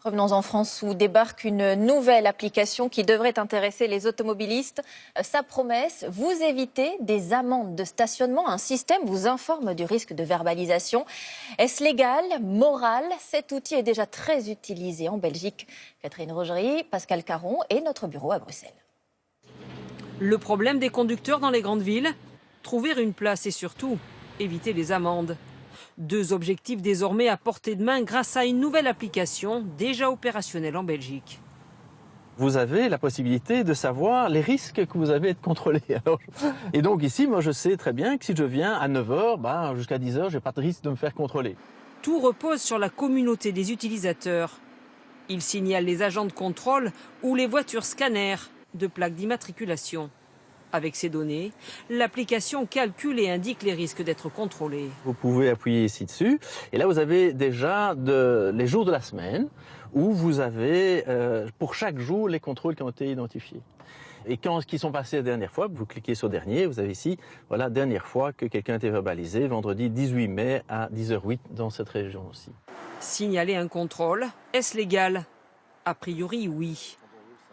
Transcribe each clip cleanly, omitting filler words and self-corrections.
Revenons en France où débarque une nouvelle application qui devrait intéresser les automobilistes. Sa promesse, vous évitez des amendes de stationnement. Un système vous informe du risque de verbalisation. Est-ce légal, moral? Cet outil est déjà très utilisé en Belgique. Catherine Rogerie, Pascal Caron et notre bureau à Bruxelles. Le problème des conducteurs dans les grandes villes? Trouver une place et surtout éviter les amendes. Deux objectifs désormais à portée de main grâce à une nouvelle application déjà opérationnelle en Belgique. Vous avez la possibilité de savoir les risques que vous avez à être contrôlé. Et donc ici, moi je sais très bien que si je viens à 9h, jusqu'à 10h, je n'ai pas de risque de me faire contrôler. Tout repose sur la communauté des utilisateurs. Ils signalent les agents de contrôle ou les voitures scanners de plaques d'immatriculation. Avec ces données, l'application calcule et indique les risques d'être contrôlés. Vous pouvez appuyer ici dessus et là vous avez déjà les jours de la semaine où vous avez pour chaque jour les contrôles qui ont été identifiés. Et qui sont passés la dernière fois, vous cliquez sur dernier, vous avez ici, voilà, dernière fois que quelqu'un a été verbalisé, vendredi 18 mai à 10h08 dans cette région aussi. Signaler un contrôle, est-ce légal? A priori, oui.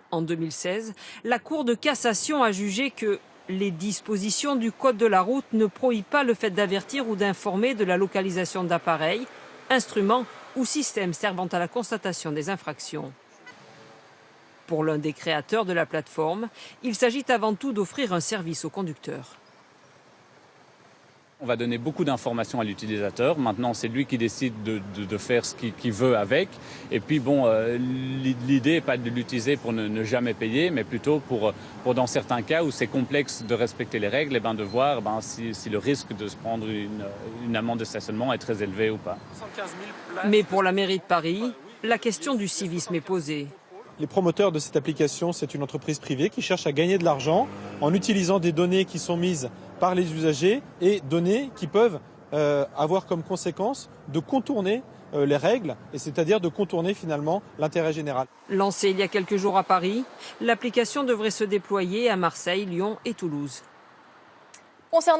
En 2016, la Cour de cassation a jugé que les dispositions du Code de la route ne prohibent pas le fait d'avertir ou d'informer de la localisation d'appareils, instruments ou systèmes servant à la constatation des infractions. Pour l'un des créateurs de la plateforme, il s'agit avant tout d'offrir un service aux conducteurs. On va donner beaucoup d'informations à l'utilisateur. Maintenant, c'est lui qui décide de faire ce qu'il veut avec. Et puis, l'idée n'est pas de l'utiliser pour ne jamais payer, mais plutôt pour dans certains cas où c'est complexe de respecter les règles, de voir si le risque de se prendre une amende de stationnement est très élevé ou pas. Mais pour la mairie de Paris, la question du civisme est posée. Les promoteurs de cette application, c'est une entreprise privée qui cherche à gagner de l'argent en utilisant des données qui sont mises par les usagers et données qui peuvent avoir comme conséquence de contourner les règles, et c'est-à-dire de contourner finalement l'intérêt général. Lancée il y a quelques jours à Paris, l'application devrait se déployer à Marseille, Lyon et Toulouse. Concernant